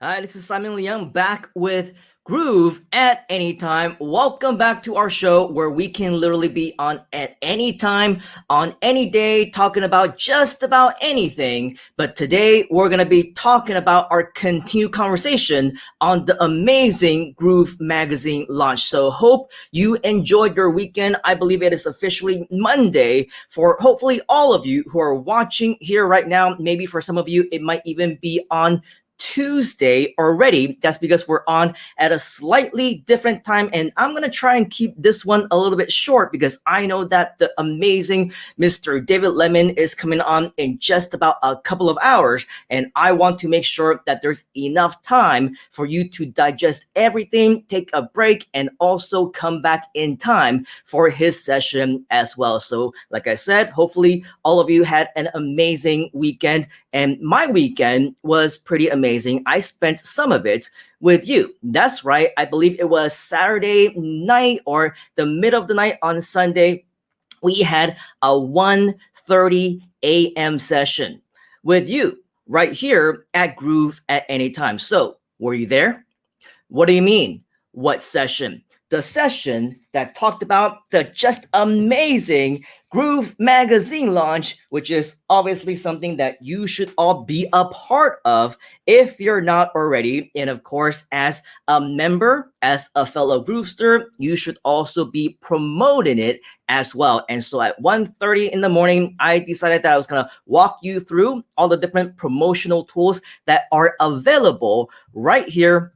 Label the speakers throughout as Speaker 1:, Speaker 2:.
Speaker 1: Hi, this is Simon Leung back with Groove at any time. Welcome back to our show where we can literally be on at any time, on any day, talking about just about anything. But today we're going to be talking about our continued conversation on the amazing Groove magazine launch. So hope you enjoyed your weekend. I believe it is officially Monday for hopefully all of you who are watching here right now. Maybe for some of you, it might even be on Tuesday already. That's because we're on at a slightly different time, and I'm gonna try and keep this one a little bit short because I know that the amazing Mr. David Lemon is coming on in just about a couple of hours, and I want to make sure that there's enough time for you to digest everything, take a break, and also come back in time for his session as well. So like I said, hopefully all of you had an amazing weekend, and my weekend was pretty amazing. I spent some of it with you. That's right. I believe it was Saturday night or the middle of the night on Sunday. We had a 1:30 a.m. session with you right here at Groove at any time. So were you there? What do you mean? What session? The session that talked about the just amazing Groove magazine launch, which is obviously something that you should all be a part of if you're not already. And of course, as a member, as a fellow Groovester, you should also be promoting it as well. And so at 1:30 in the morning, I decided that I was going to walk you through all the different promotional tools that are available right here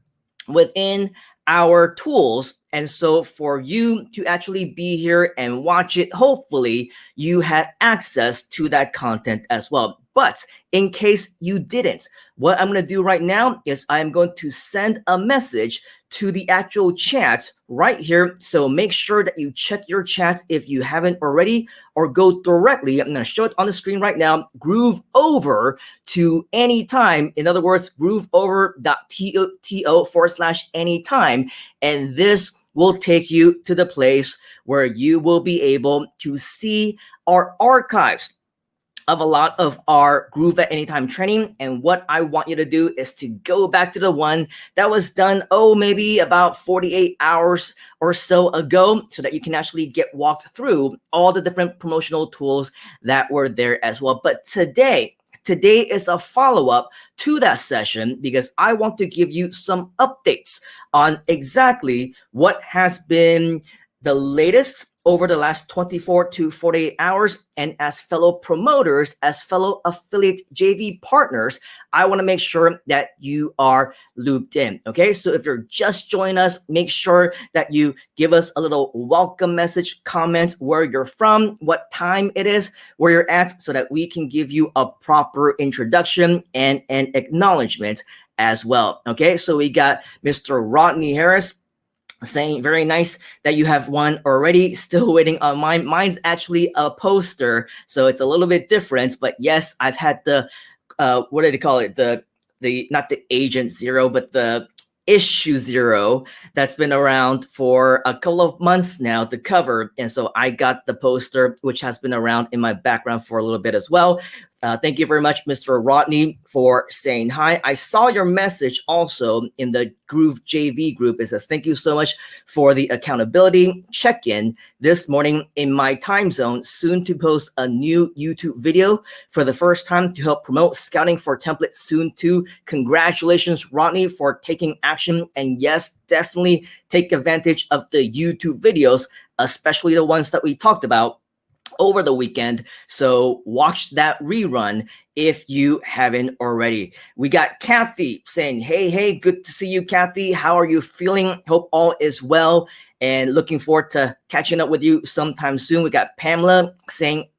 Speaker 1: within our tools. And so for you to actually be here and watch it, hopefully you had access to that content as well. But in case you didn't, what I'm going to do right now is I'm going to send a message to the actual chat right here. So make sure that you check your chat if you haven't already, or go directly. I'm going to show it on the screen right now. Groove over to anytime. In other words, grooveover.to/anytime. And this will take you to the place where you will be able to see our archives of a lot of our Groove at Anytime training. And what I want you to do is to go back to the one that was done, maybe about 48 hours or so ago, so that you can actually get walked through all the different promotional tools that were there as well. But today is a follow-up to that session because I want to give you some updates on exactly what has been the latest over the last 24 to 48 hours. And as fellow promoters, as fellow affiliate JV partners, I want to make sure that you are looped in. Okay, so if you're just joining us, make sure that you give us a little welcome message, comment where you're from, what time it is, where you're at, so that we can give you a proper introduction and an acknowledgement as well. Okay, so we got Mr. Rodney Harris saying very nice that you have one already. Still waiting on mine. Mine's actually a poster, so it's a little bit different. But yes, I've had the what did they call it? The not the Agent Zero, but the Issue Zero that's been around for a couple of months now, the cover. And so I got the poster, which has been around in my background for a little bit as well. Thank you very much, Mr. Rodney, for saying hi. I saw your message also in the Groove JV group. It says, thank you so much for the accountability check-in this morning in my time zone. Soon to post a new YouTube video for the first time to help promote scouting for templates soon too. Congratulations, Rodney, for taking action. And yes, definitely take advantage of the YouTube videos, especially the ones that we talked about over the weekend. So watch that rerun if you haven't already. We got Kathy saying, hey, good to see you, Kathy. How are you feeling? Hope all is well, and looking forward to catching up with you sometime soon. We got Pamela saying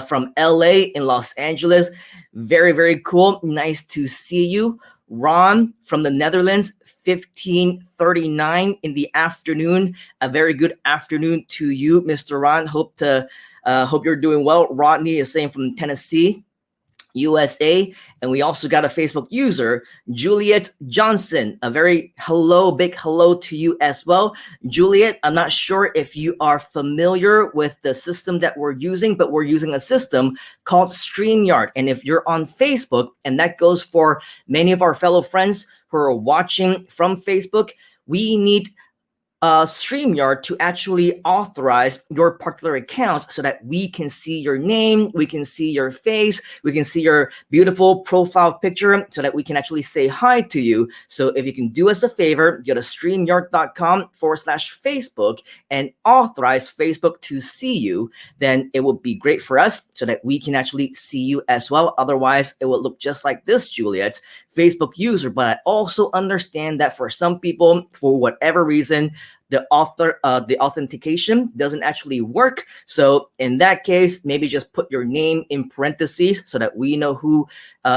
Speaker 1: from LA in Los Angeles. Very, very cool. Nice to see you. Ron from the Netherlands, 15:39 in the afternoon. A very good afternoon to you, Mr. Ron. Hope you're doing well. Rodney is saying from Tennessee, USA. And we also got a Facebook user, Juliet Johnson. A very big hello to you as well. Juliet, I'm not sure if you are familiar with the system that we're using, but we're using a system called StreamYard. And if you're on Facebook, and that goes for many of our fellow friends who are watching from Facebook, we need StreamYard to actually authorize your particular account so that we can see your name, we can see your face, we can see your beautiful profile picture so that we can actually say hi to you. So if you can do us a favor, go to StreamYard.com/Facebook and authorize Facebook to see you, then it would be great for us so that we can actually see you as well. Otherwise, it will look just like this, Juliet, Facebook user. But I also understand that for some people, for whatever reason, the authentication doesn't actually work. So in that case, maybe just put your name in parentheses so that we know who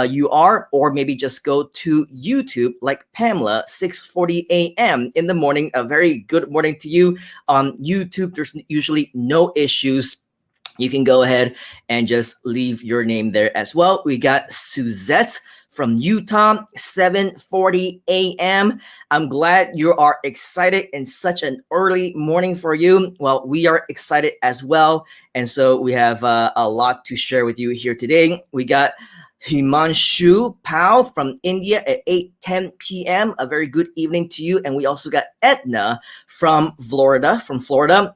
Speaker 1: you are, or maybe just go to YouTube like Pamela, 6:40 a.m. in the morning. A very good morning to you on YouTube. There's usually no issues. You can go ahead and just leave your name there as well. We got Suzette from Utah, 7:40 a.m. I'm glad you are excited in such an early morning for you. Well, we are excited as well. And so we have a lot to share with you here today. We got Himanshu Pao from India at 8:10 p.m. A very good evening to you. And we also got Edna from Florida.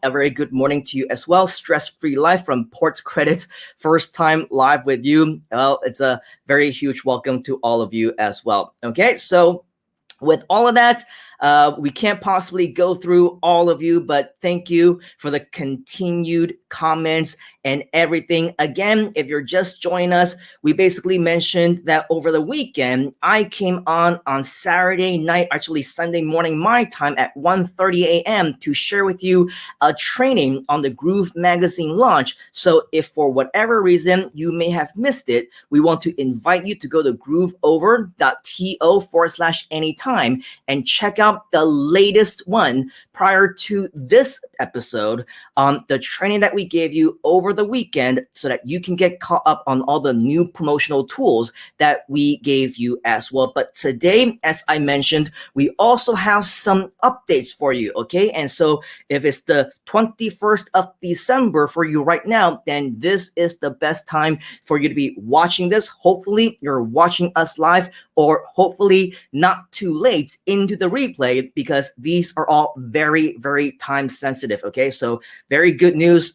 Speaker 1: A very good morning to you as well. Stress-free life from Port Credit. First time live with you. Well, it's a very huge welcome to all of you as well. Okay, so with all of that, we can't possibly go through all of you, but thank you for the continued comments and everything. Again, if you're just joining us, we basically mentioned that over the weekend, I came on Saturday night, actually Sunday morning, my time at 1:30 a.m. to share with you a training on the Groove magazine launch. So if for whatever reason you may have missed it, we want to invite you to go to grooveover.to/anytime and check out the latest one prior to this episode on the training that we gave you over the weekend so that you can get caught up on all the new promotional tools that we gave you as well. But today, as I mentioned, we also have some updates for you, okay? And so if it's the 21st of December for you right now, then this is the best time for you to be watching this. Hopefully, you're watching us live, or hopefully not too late into the replay, because these are all very, very time sensitive, okay? So very good news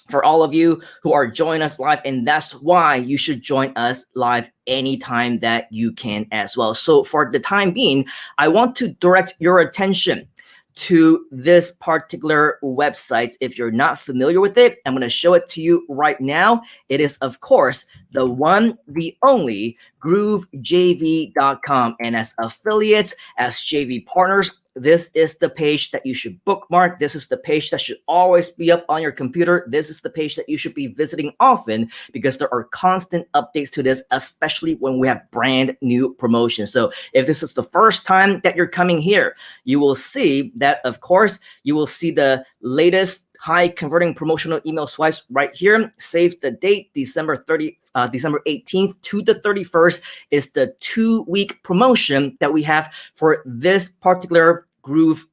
Speaker 1: for all of you who are joining us live, and that's why you should join us live anytime that you can as well. So for the time being, I want to direct your attention to this particular website. If you're not familiar with it, I'm going to show it to you right now. It is, of course, the one, the only GrooveJV.com. And as affiliates, as JV partners, this is the page that you should bookmark. This is the page that should always be up on your computer. This is the page that you should be visiting often, because there are constant updates to this, especially when we have brand new promotions. So if this is the first time that you're coming here, you will see that, of course, you will see the latest high converting promotional email swipes right here. Save the date, December 18th to the 31st is the 2-week promotion that we have for this particular Groove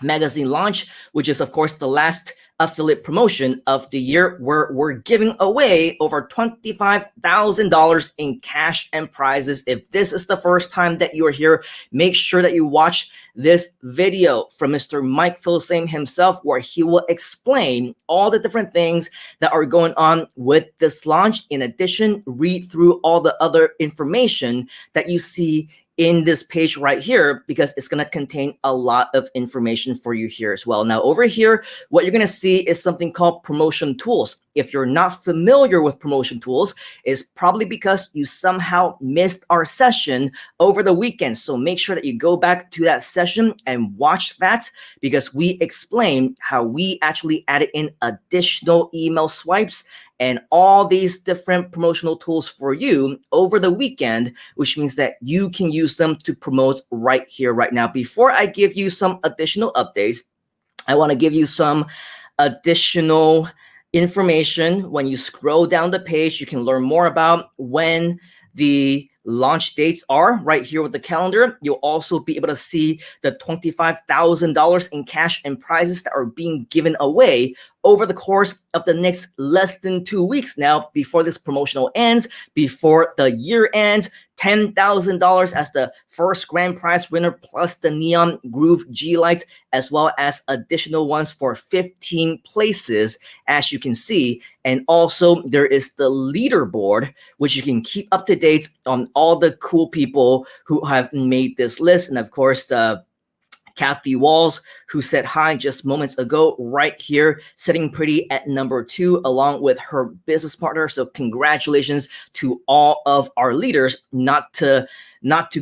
Speaker 1: magazine launch, which is, of course, the last affiliate promotion of the year, where we're giving away over $25,000 in cash and prizes. If this is the first time that you are here, make sure that you watch this video from Mr. Mike Filsame himself, where he will explain all the different things that are going on with this launch. In addition, read through all the other information that you see in this page right here, because it's going to contain a lot of information for you here as well. Now, over here, what you're going to see is something called promotion tools. If you're not familiar with promotion tools, it's probably because you somehow missed our session over the weekend. So make sure that you go back to that session and watch that, because we explain how we actually added in additional email swipes and all these different promotional tools for you over the weekend, which means that you can use them to promote right here, right now. Before I give you some additional updates, I want to give you some additional information. When you scroll down the page, you can learn more about when the launch dates are right here with the calendar. You'll also be able to see the $25,000 in cash and prizes that are being given away over the course of the next less than 2 weeks now, before this promotional ends, before the year ends. $10,000 as the first grand prize winner, plus the Neon Groove G Lights, as well as additional ones for 15 places, as you can see. And also there is the leaderboard, which you can keep up to date on all the cool people who have made this list. And of course, the Kathy Walls, who said hi just moments ago, right here, sitting pretty at number 2, along with her business partner. So congratulations to all of our leaders. Not to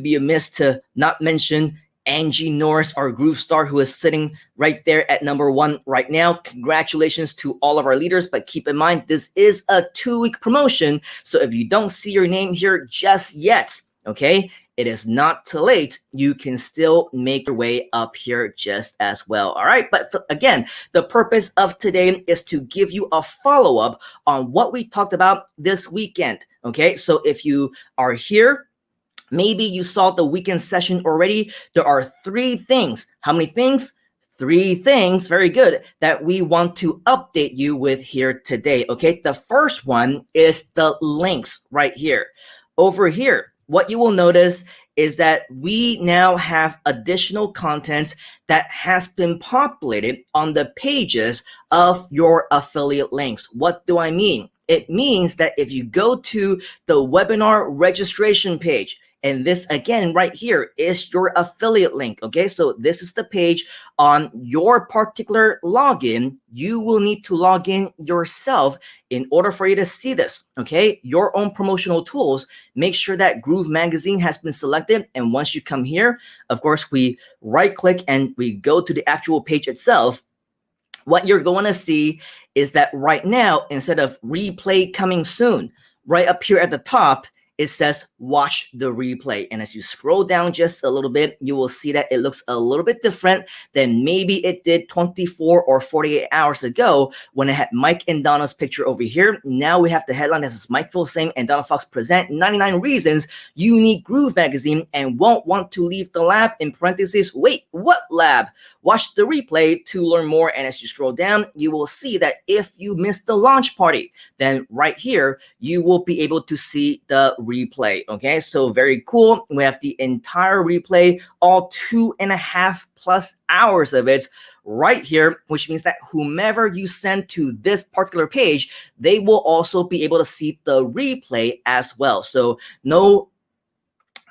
Speaker 1: be amiss to not mention Angie Norris, our groove star, who is sitting right there at number 1 right now. Congratulations to all of our leaders, but keep in mind, this is a 2-week promotion. So if you don't see your name here just yet, okay, it is not too late. You can still make your way up here just as well. All right. But again, the purpose of today is to give you a follow-up on what we talked about this weekend. Okay. So if you are here, maybe you saw the weekend session already. There are 3 things. How many things? 3 things, very good, that we want to update you with here today. Okay. The first one is the links right here. Over here, what you will notice is that we now have additional content that has been populated on the pages of your affiliate links. What do I mean? It means that if you go to the webinar registration page, and this again right here is your affiliate link. Okay, so this is the page on your particular login. You will need to log in yourself in order for you to see this. Okay, your own promotional tools. Make sure that Groove Magazine has been selected. And once you come here, of course, we right click and we go to the actual page itself. What you're going to see is that right now, instead of replay coming soon, right up here at the top, it says watch the replay. And as you scroll down just a little bit, you will see that it looks a little bit different than maybe it did 24 or 48 hours ago when it had Mike and Donna's picture over here. Now we have the headline that says Mike Filsame and Donna Fox present 99 reasons you need Groove Magazine and won't want to leave the lab. In parentheses, wait, what lab? Watch the replay to learn more. And as you scroll down, you will see that if you missed the launch party, then right here, you will be able to see the replay. Okay, so very cool. We have the entire replay, all 2.5+ hours of it right here, which means that whomever you send to this particular page, they will also be able to see the replay as well. So no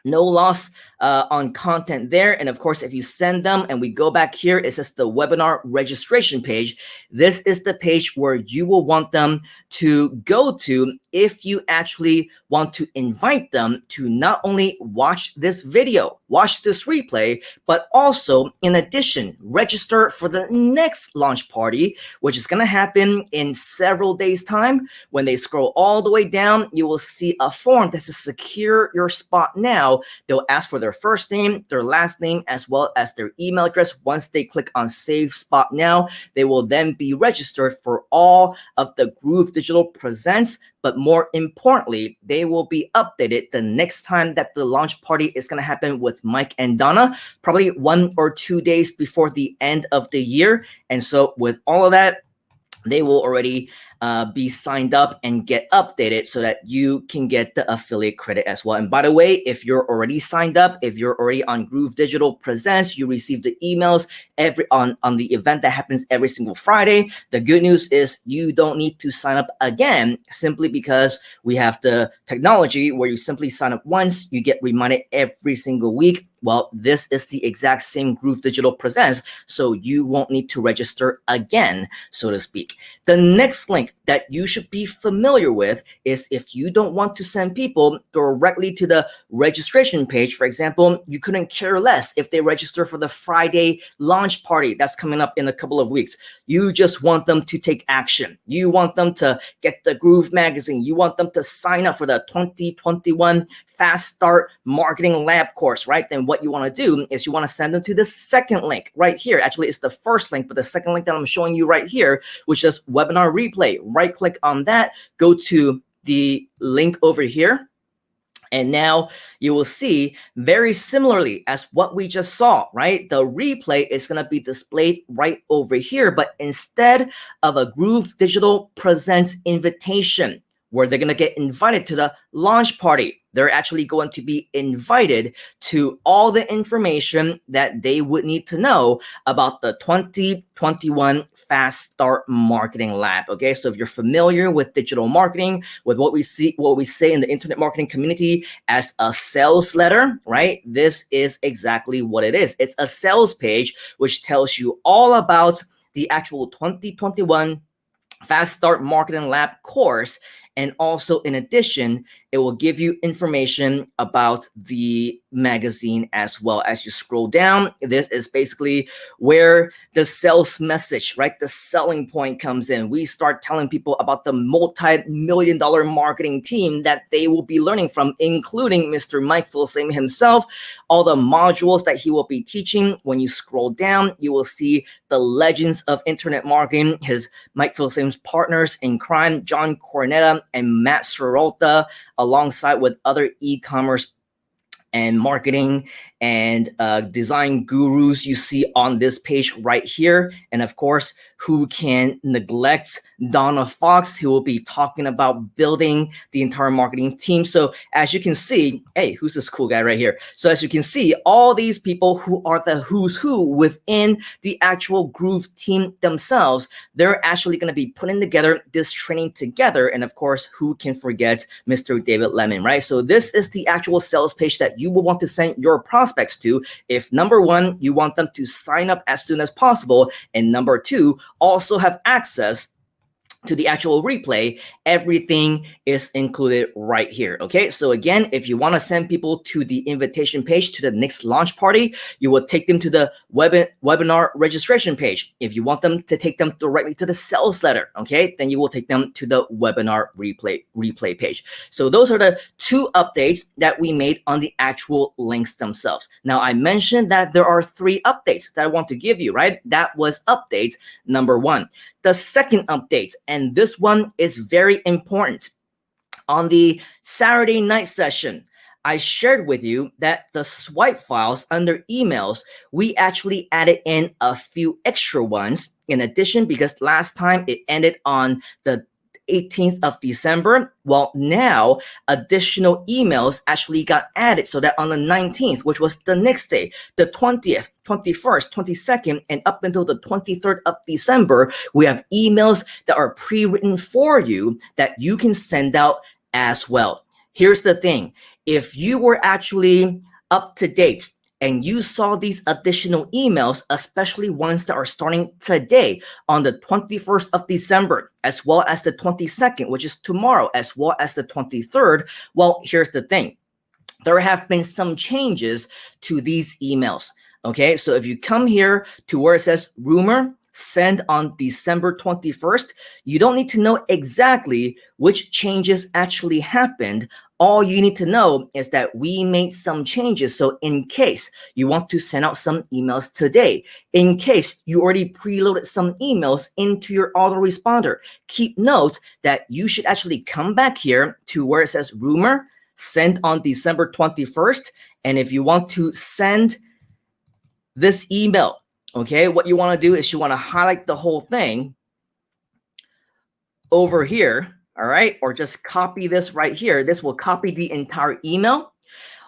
Speaker 1: loss on content there. And of course, if you send them and we go back here, it says the webinar registration page. This is the page where you will want them to go to if you actually want to invite them to not only watch this video, watch this replay, but also in addition, register for the next launch party, which is going to happen in several days time. When they scroll all the way down, you will see a form that says secure your spot now. They'll ask for their first name, their last name, as well as their email address. Once they click on save spot now, they will then be registered for all of the Groove Digital Presents. But more importantly, they will be updated the next time that the launch party is going to happen with Mike and Donna, probably 1 or 2 days before the end of the year. And so with all of that, they will already be signed up and get updated so that you can get the affiliate credit as well. And by the way, if you're already signed up, if you're already on Groove Digital Presents, you receive the emails on the event that happens every single Friday. The good news is you don't need to sign up again, simply because we have the technology where you simply sign up once, you get reminded every single week. Well, this is the exact same Groove Digital Presents, so you won't need to register again, so to speak. The next link that you should be familiar with is if you don't want to send people directly to the registration page. For example, you couldn't care less if they register for the Friday launch party that's coming up in a couple of weeks. You just want them to take action. You want them to get the Groove Magazine. You want them to sign up for the 2021 Fast Start Marketing Lab course, right? Then what you want to do is you want to send them to the second link right here. Actually, it's the first link, but the second link that I'm showing you right here, which is webinar replay. Right click on that, go to the link over here. And now you will see very similarly as what we just saw, right? The replay is going to be displayed right over here, but instead of a Groove Digital Presents invitation, where they're going to get invited to the launch party, they're actually going to be invited to all the information that they would need to know about the 2021 Fast Start Marketing Lab. Okay, so if you're familiar with digital marketing, with what we say in the internet marketing community as a sales letter, right? This is exactly what it is. It's a sales page which tells you all about the actual 2021 Fast Start Marketing Lab course. And also, in addition, it will give you information about the magazine as well. As you scroll down, this is basically where the sales message, right? The selling point comes in. We start telling people about the multi-million-dollar marketing team that they will be learning from, including Mr. Mike Filsaime himself, all the modules that he will be teaching. When you scroll down, you will see the legends of internet marketing, his Mike Filsaime's partners in crime, John Cornetta and Matt Serolta, alongside with other e-commerce and marketing and design gurus you see on this page right here. And of course, who can neglect Donna Fox, who will be talking about building the entire marketing team. So as you can see, hey, who's this cool guy right here? So as you can see, all these people who are the who's who within the actual Groove team themselves, they're actually going to be putting together this training together. And of course, who can forget Mr. David Lemon, right? So this is the actual sales page that you will want to send your prospects to if, number one, you want them to sign up as soon as possible, and number two, also have access to the actual replay. Everything is included right here. Okay, so again, if you want to send people to the invitation page to the next launch party, you will take them to the webinar registration page. If you want them to take them directly to the sales letter, okay, then you will take them to the webinar replay page. So those are the two updates that we made on the actual links themselves. Now, I mentioned that there are 3 updates that I want to give you, right? That was updates number 1. The second update, and this one is very important. On the Saturday night session, I shared with you that the swipe files under emails, we actually added in a few extra ones in addition, because last time it ended on the 18th of December. Well, now additional emails actually got added, so that on the 19th, which was the next day, the 20th, 21st, 22nd, and up until the 23rd of December, we have emails that are pre-written for you that you can send out as well. Here's the thing. If you were actually up to date and you saw these additional emails, especially ones that are starting today on the 21st of December, as well as the 22nd, which is tomorrow, as well as the 23rd, well, here's the thing. There have been some changes to these emails. Okay, so if you come here to where it says rumor, send on December 21st, you don't need to know exactly which changes actually happened. All you need to know is that we made some changes. So in case you want to send out some emails today, in case you already preloaded some emails into your autoresponder, keep note that you should actually come back here to where it says rumor, send on December 21st. And if you want to send this email, okay, what you want to do is you want to highlight the whole thing over here. All right, or just copy this right here. This will copy the entire email.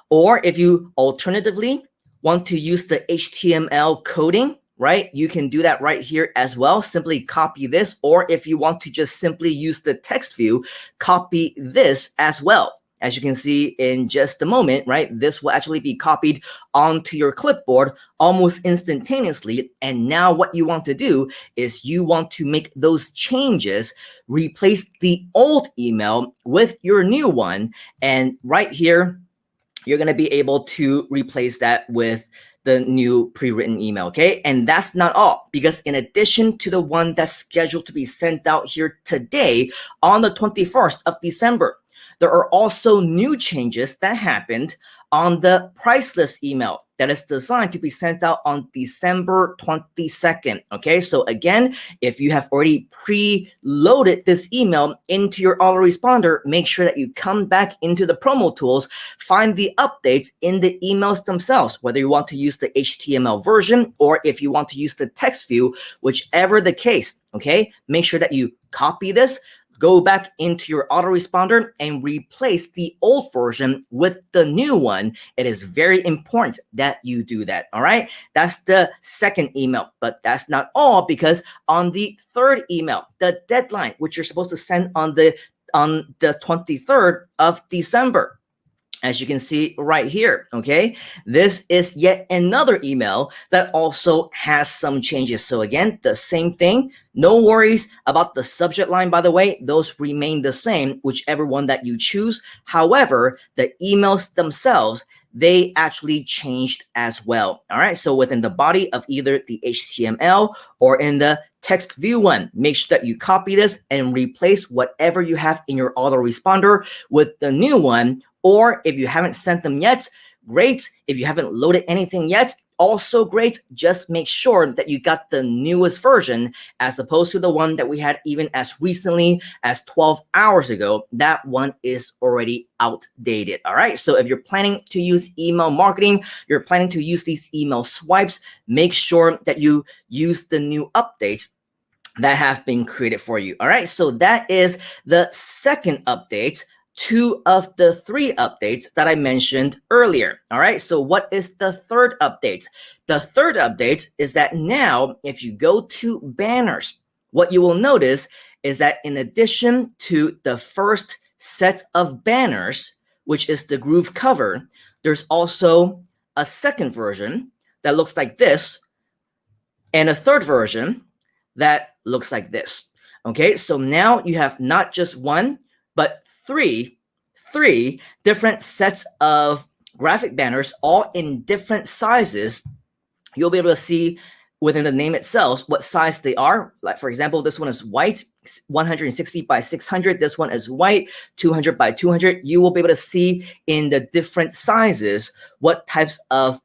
Speaker 1: Or if you alternatively want to use the HTML coding, right, you can do that right here as well. Simply copy this. Or if you want to just simply use the text view, copy this as well. As you can see in just a moment, right, this will actually be copied onto your clipboard almost instantaneously. And now what you want to do is you want to make those changes, replace the old email with your new one. And right here, you're going to be able to replace that with the new pre-written email, okay? And that's not all, because in addition to the one that's scheduled to be sent out here today on the 21st of December, there are also new changes that happened on the price list email that is designed to be sent out on December 22nd. Okay, so again, if you have already preloaded this email into your autoresponder, make sure that you come back into the promo tools, find the updates in the emails themselves, whether you want to use the HTML version or if you want to use the text view, whichever the case. Okay, make sure that you copy this, go back into your autoresponder and replace the old version with the new one. It is very important that you do that. All right. That's the second email, but that's not all, because on the third email, the deadline, which you're supposed to send on the 23rd of December, as you can see right here, okay? This is yet another email that also has some changes. So again, the same thing. No worries about the subject line, by the way. Those remain the same, whichever one that you choose. However, the emails themselves, they actually changed as well. All right, so within the body of either the HTML or in the text view one, make sure that you copy this and replace whatever you have in your autoresponder with the new one. Or if you haven't sent them yet, great. If you haven't loaded anything yet, also great. Just make sure that you got the newest version, as opposed to the one that we had even as recently as 12 hours ago. That one is already outdated. All right. So if you're planning to use email marketing, you're planning to use these email swipes, make sure that you use the new updates that have been created for you. All right. So that is the second update. 2 of the 3 updates that I mentioned earlier. All right, so what is the third update? The third update is that now, if you go to banners, what you will notice is that in addition to the first set of banners, which is the groove cover, there's also a second version that looks like this, and a third version that looks like this. Okay, so now you have not just one, but three different sets of graphic banners, all in different sizes. You'll be able to see within the name itself what size they are. Like, for example, this one is white, 160 by 600. This one is white, 200 by 200. You will be able to see in the different sizes what types of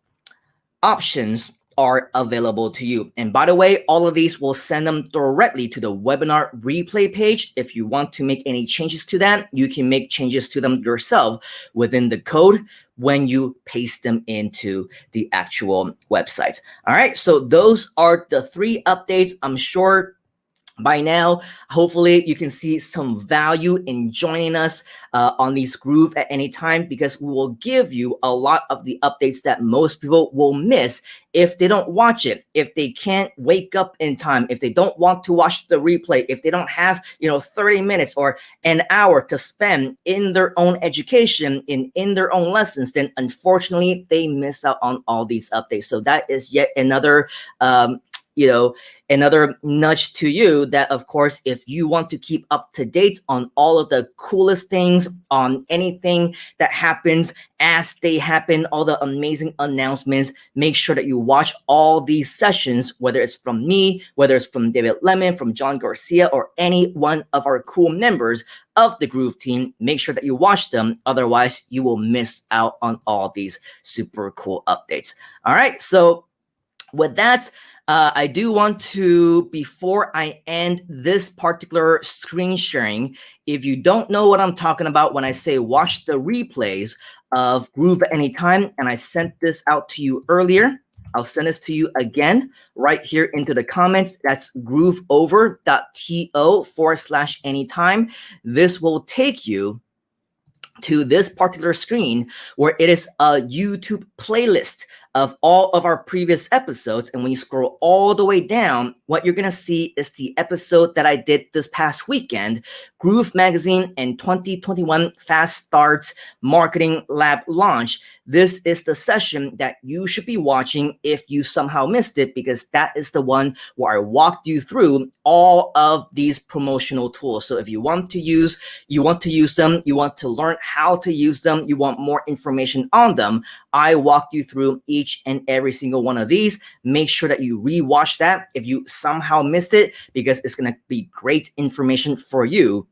Speaker 1: options are available to you. And by the way, all of these will send them directly to the webinar replay page. If you want to make any changes to that, you can make changes to them yourself within the code when you paste them into the actual website. All right, so those are the 3 updates. I'm sure by now, hopefully you can see some value in joining us on these Groove at any time, because we will give you a lot of the updates that most people will miss if they don't watch it, if they can't wake up in time, if they don't want to watch the replay, if they don't have 30 minutes or an hour to spend in their own education, in their own lessons, then unfortunately they miss out on all these updates. So that is yet another another nudge to you that, of course, if you want to keep up to date on all of the coolest things, on anything that happens as they happen, all the amazing announcements, make sure that you watch all these sessions, whether it's from me, whether it's from David Lemon, from John Garcia, or any one of our cool members of the Groove team. Make sure that you watch them. Otherwise, you will miss out on all these super cool updates. All right. So with that, I do want to, before I end this particular screen sharing, if you don't know what I'm talking about when I say watch the replays of Groove at any time, and I sent this out to you earlier, I'll send this to you again right here into the comments. That's grooveover.to/anytime. This will take you to this particular screen where it is a YouTube playlist of all of our previous episodes. And when you scroll all the way down, what you're going to see is the episode that I did this past weekend, Groove Magazine and 2021 Fast Starts Marketing Lab Launch. This is the session that you should be watching if you somehow missed it, because that is the one where I walked you through all of these promotional tools. So if you want to use them, you want to learn how to use them, you want more information on them, I walked you through each and every single one of these. Make sure that you rewatch that if you somehow missed it, because it's going to be great information for you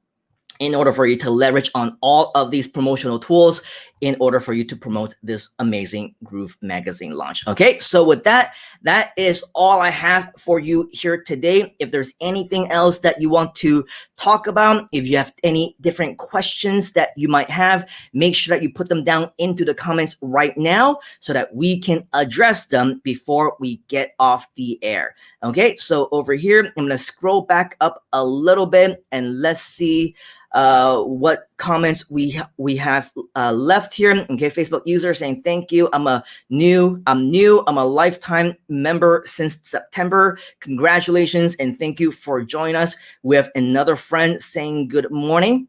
Speaker 1: in order for you to leverage on all of these promotional tools in order for you to promote this amazing Groove Magazine launch. Okay, so with that, that is all I have for you here today. If there's anything else that you want to talk about, if you have any different questions that you might have, make sure that you put them down into the comments right now so that we can address them before we get off the air. Okay, so over here, I'm gonna scroll back up a little bit and let's see what comments we have left here. Okay, Facebook user saying thank you. I'm new. I'm a lifetime member since September. Congratulations and thank you for joining us. We have another friend saying good morning.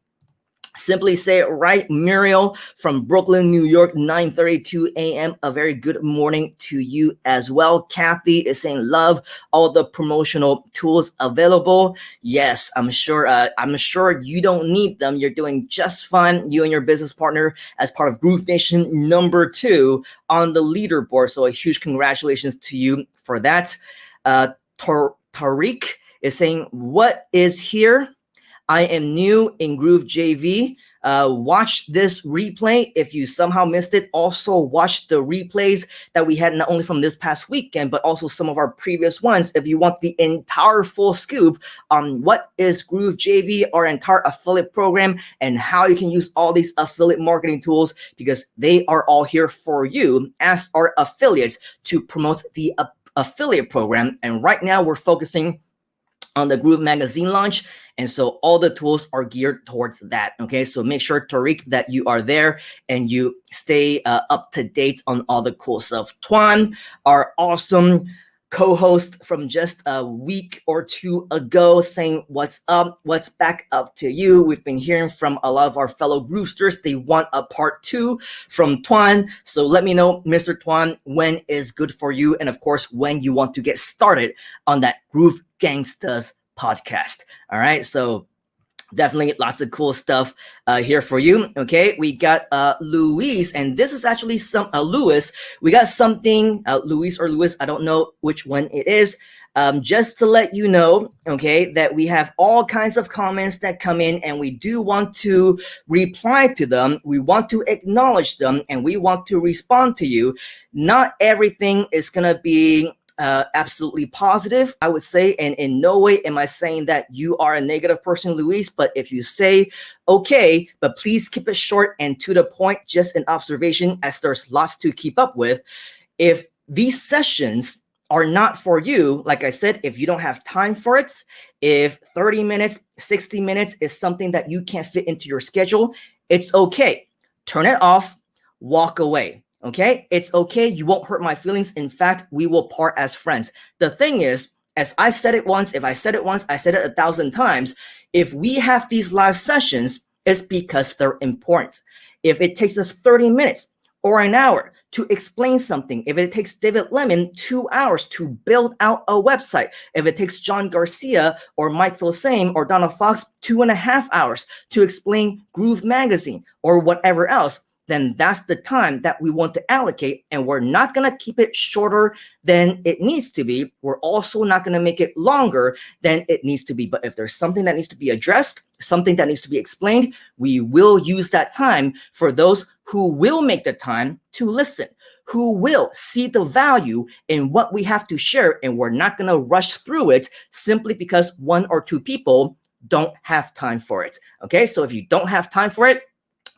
Speaker 1: Simply say it right, Muriel from Brooklyn, New York, 9:32 a.m. A very good morning to you as well. Kathy is saying love all the promotional tools available. Yes, I'm sure you don't need them. You're doing just fine. You and your business partner as part of Groove Nation #2 on the leaderboard. So a huge congratulations to you for that. Tariq is saying, what is here? I am new in Groove JV. Watch this replay. If you somehow missed it, also watch the replays that we had not only from this past weekend, but also some of our previous ones. If you want the entire full scoop on what is Groove JV, our entire affiliate program, and how you can use all these affiliate marketing tools, because they are all here for you as our affiliates to promote the affiliate program. And right now we're focusing on the Groove magazine launch. And so all the tools are geared towards that. Okay, so make sure, Tariq, that you are there and you stay up to date on all the cool stuff. Tuan, our awesome co-host from just a week or two ago, saying what's up, what's back up to you. We've been hearing from a lot of our fellow Groovesters. They want a part 2 from Tuan. So let me know, Mr. Tuan, when is good for you, and of course when you want to get started on that Groove Gangstas podcast. All right, so definitely lots of cool stuff here for you. Okay, we got Luis, and this is actually some Louis. We got something Luis or Louis, I don't know which one it is. Just to let you know, okay, that we have all kinds of comments that come in, and we do want to reply to them. We want to acknowledge them, and we want to respond to you. Not everything is gonna be absolutely positive, I would say, and in no way am I saying that you are a negative person, Luis. But if you say okay, but please keep it short and to the point, just an observation, as there's lots to keep up with. If these sessions are not for you, like I said, if you don't have time for it, if 30 minutes, 60 minutes is something that you can't fit into your schedule, it's okay. Turn it off, walk away. Okay, it's okay. You won't hurt my feelings. In fact, we will part as friends. The thing is, as I said it once, if I said it once, I said it 1,000 times. If we have these live sessions, it's because they're important. If it takes us 30 minutes or an hour to explain something, if it takes David Lemon 2 hours to build out a website, if it takes John Garcia or Mike Filsame or Donna Fox 2.5 hours to explain Groove Magazine or whatever else, then that's the time that we want to allocate, and we're not going to keep it shorter than it needs to be. We're also not going to make it longer than it needs to be. But if there's something that needs to be addressed, something that needs to be explained, we will use that time for those who will make the time to listen, who will see the value in what we have to share, and we're not going to rush through it simply because 1 or 2 people don't have time for it. Okay, so if you don't have time for it,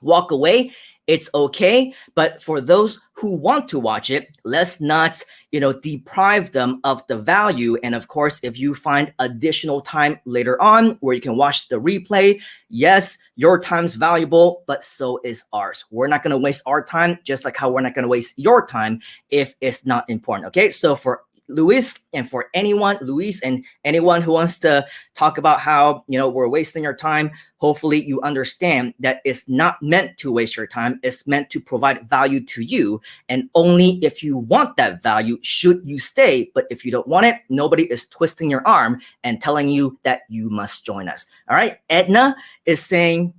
Speaker 1: walk away. It's okay. But for those who want to watch it, let's not, deprive them of the value. And of course, if you find additional time later on where you can watch the replay, yes, your time's valuable, but so is ours. We're not going to waste our time, just like how we're not going to waste your time if it's not important. Okay, so for Luis and for anyone, Luis and anyone who wants to talk about how, we're wasting your time, hopefully you understand that it's not meant to waste your time. It's meant to provide value to you. And only if you want that value should you stay. But if you don't want it, nobody is twisting your arm and telling you that you must join us. All right. Edna is saying,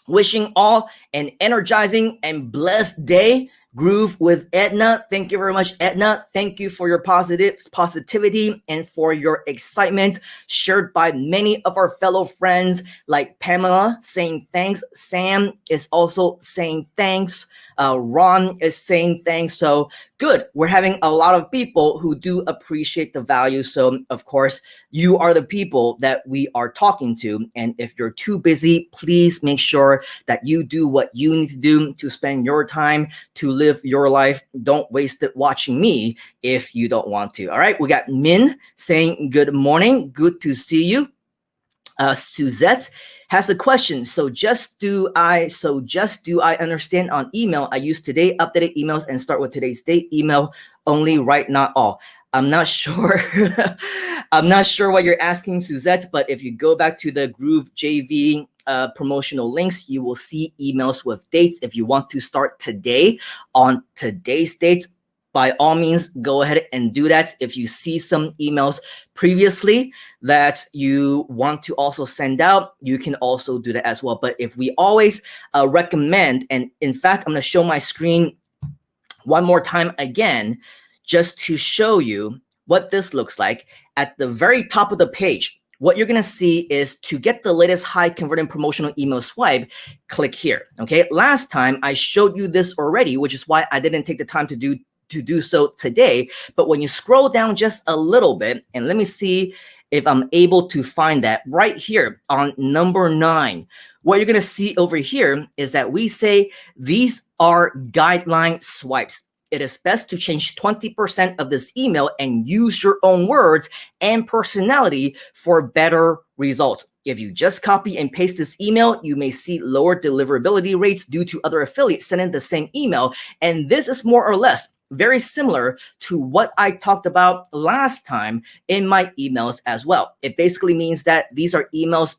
Speaker 1: wishing all an energizing and blessed day. Groove with Edna. Thank you very much, Edna. Thank you for your positivity and for your excitement shared by many of our fellow friends like Pamela saying thanks. Sam is also saying thanks. Ron is saying thanks. So good. We're having a lot of people who do appreciate the value. So of course, you are the people that we are talking to. And if you're too busy, please make sure that you do what you need to do to spend your time, to live your life. Don't waste it watching me if you don't want to. All right. We got Min saying good morning. Good to see you. Suzette has a question. So just do I understand on email? I use today updated emails and start with today's date. Email only, right? Not all. I'm not sure. I'm not sure what you're asking, Suzette, but if you go back to the Groove JV promotional links, you will see emails with dates. If you want to start today on today's date, by all means, go ahead and do that. If you see some emails previously that you want to also send out, you can also do that as well. But if we always recommend, and in fact, I'm going to show my screen one more time again, just to show you what this looks like. At the very top of the page, what you're going to see is to get the latest high converting promotional email swipe, click here. Okay. Last time I showed you this already, which is why I didn't take the time to do so today. But when you scroll down just a little bit, and let me see if I'm able to find that right here on number 9, what you're going to see over here is that we say these are guideline swipes. It is best to change 20% of this email and use your own words and personality for better results. If you just copy and paste this email, you may see lower deliverability rates due to other affiliates sending the same email. And this is more or less very similar to what I talked about last time in my emails as well. It basically means that these are emails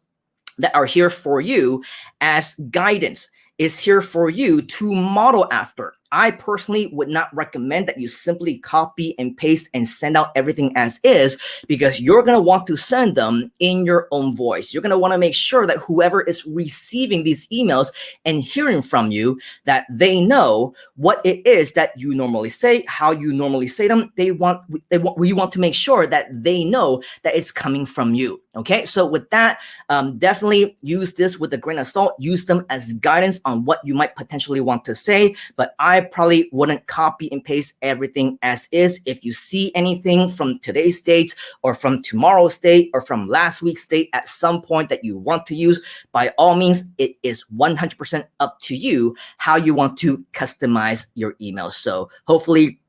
Speaker 1: that are here for you as guidance, is here for you to model after. I personally would not recommend that you simply copy and paste and send out everything as is, because you're going to want to send them in your own voice. You're going to want to make sure that whoever is receiving these emails and hearing from you, that they know what it is that you normally say, how you normally say them. We want to make sure that they know that it's coming from you. Okay, so with that, definitely use this with a grain of salt. Use them as guidance on what you might potentially want to say, but I probably wouldn't copy and paste everything as is. If you see anything from today's date or from tomorrow's date or from last week's date at some point that you want to use, by all means, it is 100% up to you how you want to customize your email. So hopefully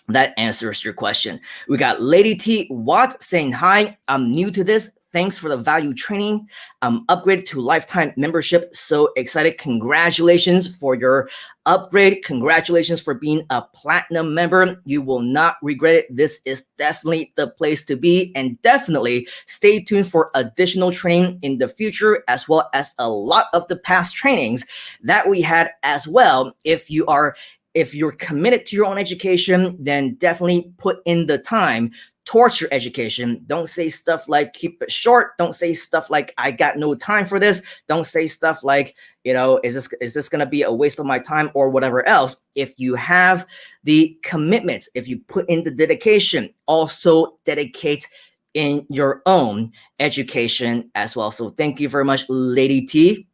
Speaker 1: that answers your question. We got Lady T Watt saying, hi, I'm new to this. Thanks for the value training. I'm upgraded to lifetime membership. So excited. Congratulations for your upgrade. Congratulations for being a platinum member. You will not regret it. This is definitely the place to be. And definitely stay tuned for additional training in the future, as well as a lot of the past trainings that we had as well. If you're committed to your own education, then definitely put in the time towards your education. Don't say stuff like keep it short. Don't say stuff like I got no time for this. Don't say stuff like, is this going to be a waste of my time or whatever else. If you have the commitments, if you put in the dedication, also dedicate in your own education as well. So thank you very much, Lady T,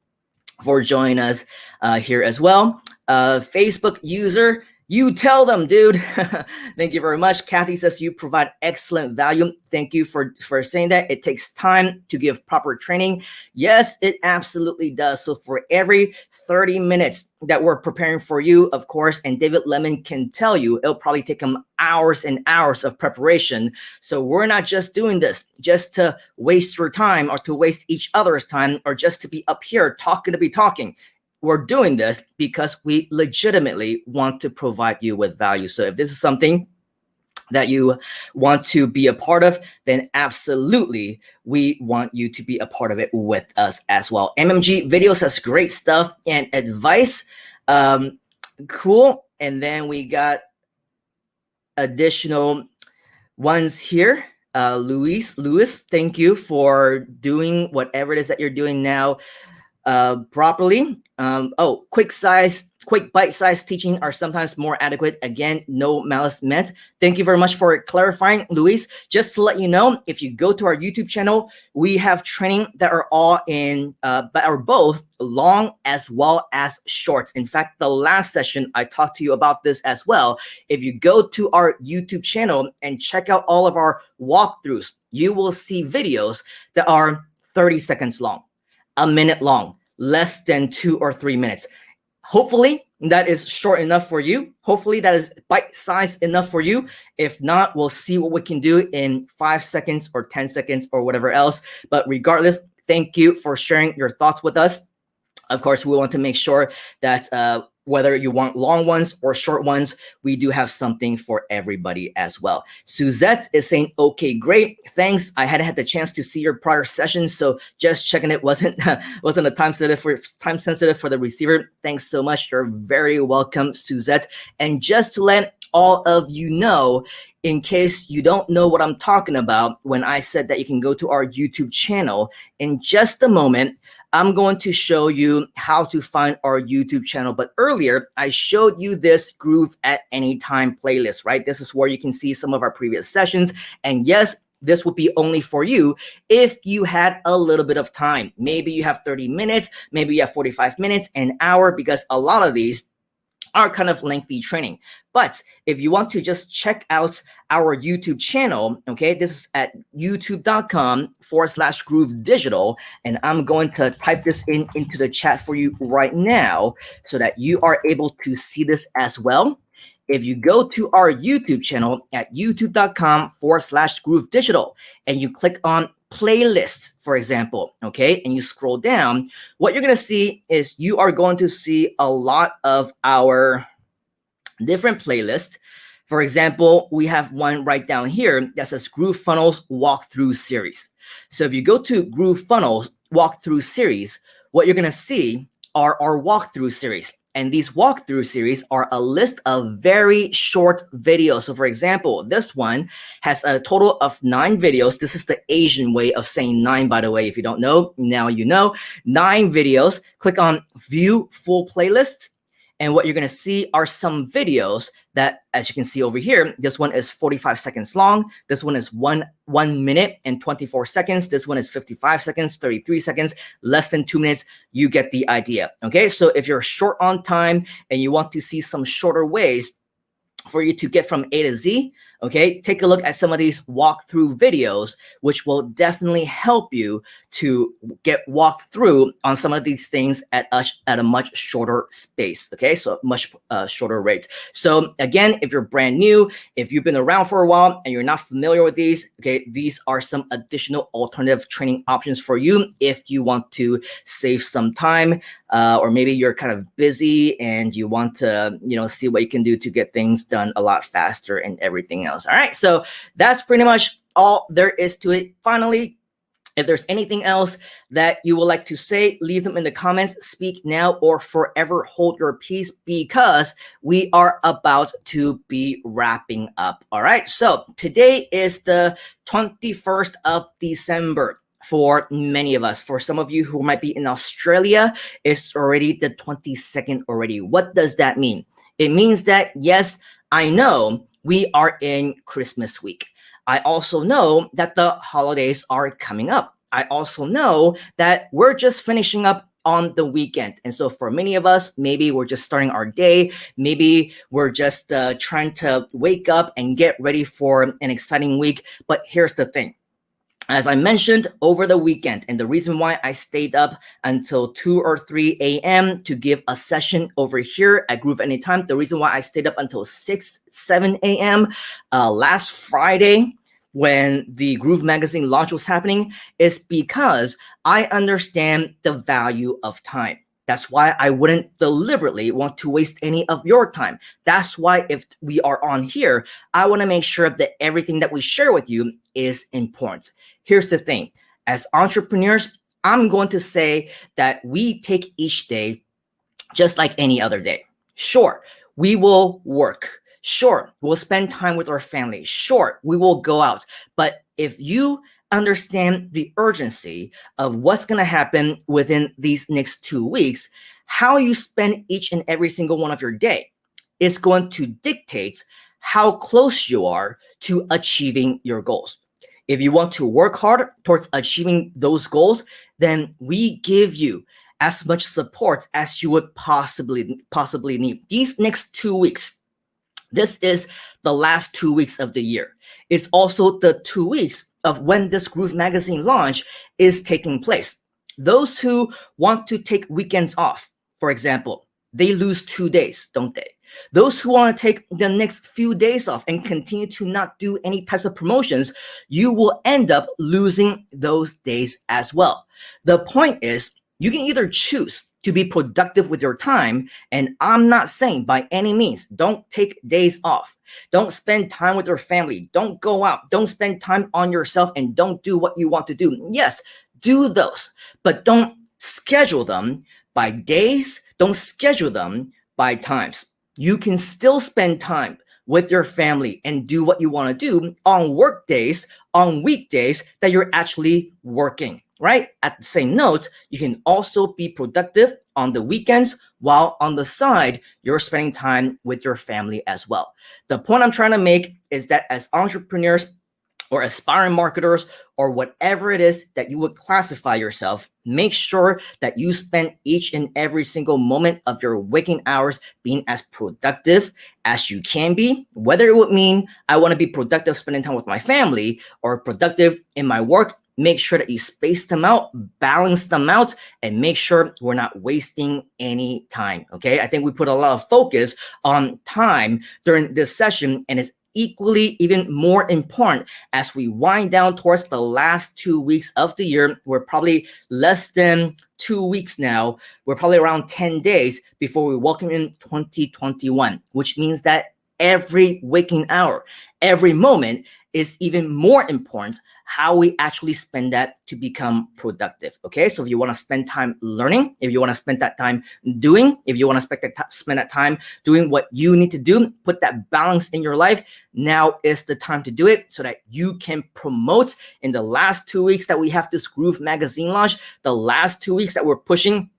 Speaker 1: for joining us here as well. Facebook user, you tell them, dude. Thank you very much. Kathy says you provide excellent value. Thank you for saying that. It takes time to give proper training. Yes, it absolutely does. So for every 30 minutes that we're preparing for you, of course, and David Lemon can tell you, it'll probably take him hours and hours of preparation. So we're not just doing this just to waste your time or to waste each other's time or just to be up here talking to be talking. We're doing this because we legitimately want to provide you with value. So if this is something that you want to be a part of, then absolutely we want you to be a part of it with us as well. MMG Videos has great stuff and advice. Cool. And then we got additional ones here. Luis, thank you for doing whatever it is that you're doing now properly. Quick size quick bite-sized teaching are sometimes more adequate. Again, no malice meant. Thank you very much for clarifying, Luis. Just to let you know, if you go to our YouTube channel, we have training that are all in, but are both long as well as short. In fact, the last session I talked to you about this as well. If you go to our YouTube channel and check out all of our walkthroughs, you will see videos that are 30 seconds long, a minute long, less than 2 or 3 minutes. Hopefully that is short enough for you. Hopefully that is bite-sized enough for you. If not, we'll see what we can do in 5 seconds or 10 seconds or whatever else. But regardless, thank you for sharing your thoughts with us. Of course, we want to make sure that whether you want long ones or short ones, we do have something for everybody as well. Suzette is saying, okay, great, thanks. I hadn't had the chance to see your prior sessions, so just checking it wasn't a time sensitive for the receiver. Thanks so much. You're very welcome, Suzette. And just to let all of you know, in case you don't know what I'm talking about, when I said that you can go to our YouTube channel, in just a moment, I'm going to show you how to find our YouTube channel. But earlier, I showed you this Groove at Any Time playlist, right? This is where you can see some of our previous sessions. And yes, this would be only for you if you had a little bit of time. Maybe you have 30 minutes, maybe you have 45 minutes, an hour, because a lot of these are kind of lengthy training. But if you want to just check out our YouTube channel, okay, this is at youtube.com/Groove Digital. And I'm going to type this into the chat for you right now so that you are able to see this as well. If you go to our YouTube channel at youtube.com/Groove Digital and you click on playlists, for example, okay, and you scroll down, what you're going to see is you are going to see a lot of our different playlists. For example, we have one right down here that says Groove Funnels Walkthrough Series. So if you go to Groove Funnels Walkthrough Series, what you're going to see are our walkthrough series. And these walkthrough series are a list of very short videos. So for example, this one has a total of 9 videos. This is the Asian way of saying 9, by the way. If you don't know, now you know. 9 videos. Click on View Full Playlist. And what you're going to see are some videos that, as you can see over here, this one is 45 seconds long. This one is 1 minute and 24 seconds. This one is 55 seconds, 33 seconds, less than 2 minutes. You get the idea. Okay, so if you're short on time and you want to see some shorter ways for you to get from A to Z, okay, take a look at some of these walkthrough videos, which will definitely help you to get walked through on some of these things at a much shorter space, okay, so much shorter rate. So again, if you're brand new, if you've been around for a while and you're not familiar with these, okay, these are some additional alternative training options for you if you want to save some time, or maybe you're kind of busy and you want to, you know, see what you can do to get things done a lot faster and everything else. All right, so that's pretty much all there is to it. Finally, if there's anything else that you would like to say, leave them in the comments. Speak now or forever hold your peace, because we are about to be wrapping up. All right, so today is the 21st of December. For many of us, for some of you who might be in Australia, it's already the 22nd already. What does that mean? It means that, yes, I know we are in Christmas week. I also know that the holidays are coming up. I also know that we're just finishing up on the weekend. And so for many of us, maybe we're just starting our day. Maybe we're just trying to wake up and get ready for an exciting week. But here's the thing. As I mentioned over the weekend, and the reason why I stayed up until 2 or 3 a.m. to give a session over here at Groove Anytime, the reason why I stayed up until 6, 7 a.m. Last Friday when the Groove Magazine launch was happening is because I understand the value of time. That's why I wouldn't deliberately want to waste any of your time. That's why if we are on here, I want to make sure that everything that we share with you is important. Here's the thing. As entrepreneurs, I'm going to say that we take each day just like any other day. Sure, we will work. Sure, we'll spend time with our family. Sure, we will go out. But if you understand the urgency of what's going to happen within these next 2 weeks, how you spend each and every single one of your day is going to dictate how close you are to achieving your goals. If you want to work hard towards achieving those goals, then we give you as much support as you would possibly need. These next 2 weeks, this is the last 2 weeks of the year. It's also the 2 weeks of when this Groove Magazine launch is taking place. Those who want to take weekends off, for example, they lose 2 days, don't they? Those who want to take the next few days off and continue to not do any types of promotions, you will end up losing those days as well. The point is, you can either choose to be productive with your time, and I'm not saying by any means, don't take days off. Don't spend time with your family. Don't go out. Don't spend time on yourself, and don't do what you want to do. Yes, do those, but don't schedule them by days. Don't schedule them by times. You can still spend time with your family and do what you want to do on work days, on weekdays that you're actually working, right? At the same note, you can also be productive on the weekends while on the side, you're spending time with your family as well. The point I'm trying to make is that as entrepreneurs or aspiring marketers or whatever it is that you would classify yourself, make sure that you spend each and every single moment of your waking hours being as productive as you can be, whether it would mean I want to be productive spending time with my family or productive in my work. Make sure that you space them out, balance them out, and make sure we're not wasting any time, okay? I think we put a lot of focus on time during this session, and it's equally even more important as we wind down towards the last 2 weeks of the year. We're probably less than 2 weeks now. We're probably around 10 days before we welcome in 2021, which means that every waking hour, every moment is even more important how we actually spend that to become productive, okay? So if you want to spend time learning, if you want to spend that time doing, if you want to spend that time doing what you need to do, put that balance in your life, now is the time to do it so that you can promote in the last 2 weeks that we have this Groove Magazine launch, the last 2 weeks that we're pushing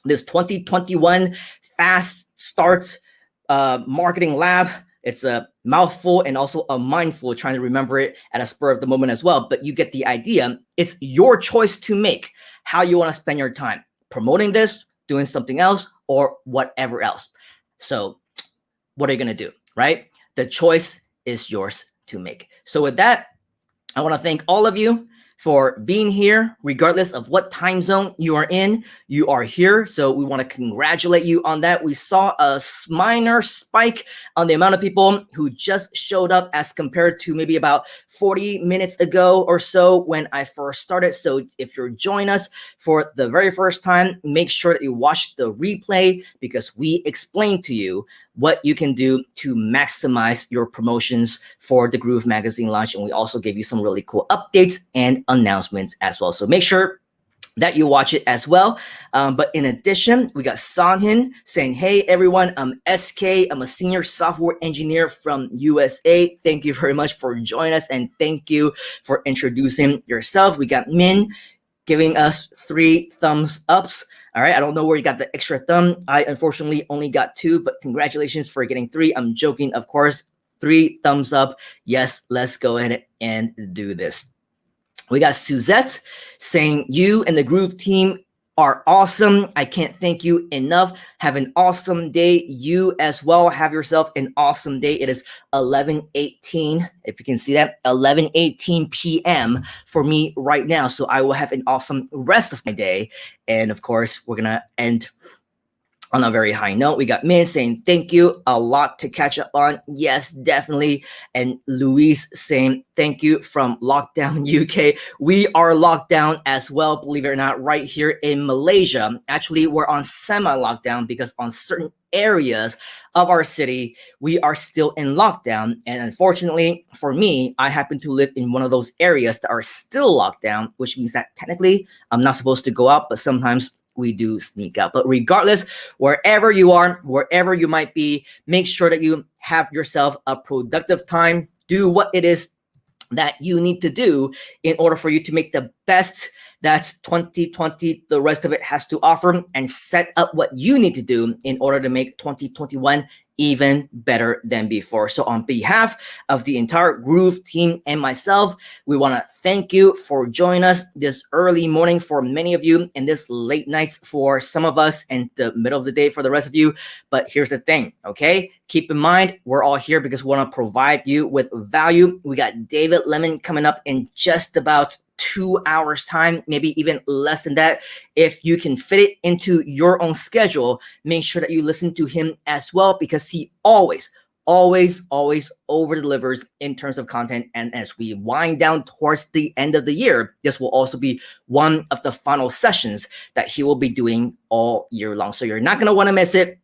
Speaker 1: this 2021 Fast Start Marketing Lab. It's a mouthful and also a mindful, trying to remember it at a spur of the moment as well. But you get the idea. It's your choice to make how you want to spend your time promoting this, doing something else, or whatever else. So what are you going to do, right? The choice is yours to make. So with that, I want to thank all of you for being here, regardless of what time zone you are in. You are here, so we want to congratulate you on that. We saw a minor spike on the amount of people who just showed up as compared to maybe about 40 minutes ago or so when I first started. So if you're joining us for the very first time, make sure that you watch the replay because we explained to you what you can do to maximize your promotions for the Groove Magazine launch. And we also gave you some really cool updates and announcements as well. So make sure that you watch it as well. But in addition, we got Sanhin saying, hey, everyone, I'm SK. I'm a senior software engineer from USA. Thank you very much for joining us. And thank you for introducing yourself. We got Min giving us 3 thumbs ups. All right, I don't know where you got the extra thumb. I unfortunately only got 2, but congratulations for getting 3. I'm joking, of course. 3 thumbs up. Yes, let's go ahead and do this. We got Suzette saying, you and the Groove team are awesome. I can't thank you enough. Have an awesome day. You as well. Have yourself an awesome day. It is 11:18. If you can see that, 11:18 p.m. for me right now. So I will have an awesome rest of my day. And of course, we're going to end on a very high note. We got Min saying, thank you, a lot to catch up on. Yes, definitely. And Louise saying, thank you from Lockdown UK. We are locked down as well, believe it or not, right here in Malaysia. Actually, we're on semi-lockdown because on certain areas of our city, we are still in lockdown. And unfortunately for me, I happen to live in one of those areas that are still locked down, which means that technically I'm not supposed to go out, but sometimes we do sneak out. But regardless, wherever you are, wherever you might be, make sure that you have yourself a productive time. Do what it is that you need to do in order for you to make the best That's 2020. The rest of it has to offer, and set up what you need to do in order to make 2021 even better than before. So on behalf of the entire Groove team and myself, we want to thank you for joining us this early morning for many of you, and this late nights for some of us, and the middle of the day for the rest of you. But here's the thing, okay? Keep in mind, we're all here because we want to provide you with value. We got David Lemon coming up in just about 2 hours time, maybe even less than that. If you can fit it into your own schedule, make sure that you listen to him as well, because he always over delivers in terms of content. And as we wind down towards the end of the year, this will also be one of the final sessions that he will be doing all year long. So you're not going to want to miss it.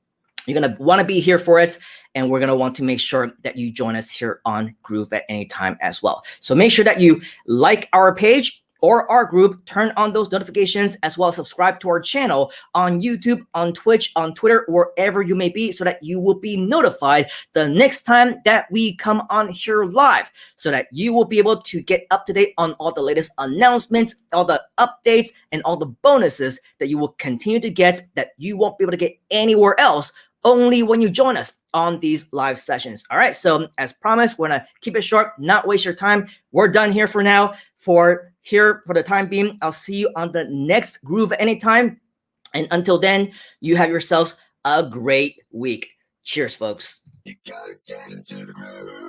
Speaker 1: You're going to want to be here for it. And we're going to want to make sure that you join us here on Groove at any time as well. So make sure that you like our page or our group, turn on those notifications, as well as subscribe to our channel on YouTube, on Twitch, on Twitter, wherever you may be, so that you will be notified the next time that we come on here live, so that you will be able to get up to date on all the latest announcements, all the updates, and all the bonuses that you will continue to get that you won't be able to get anywhere else, only when you join us on these live sessions. All right, so as promised, we're gonna keep it short, not waste your time. We're done here for now. For the time being, I'll see you on the next Groove anytime. And until then, you have yourselves a great week. Cheers, folks. You gotta get into the groove.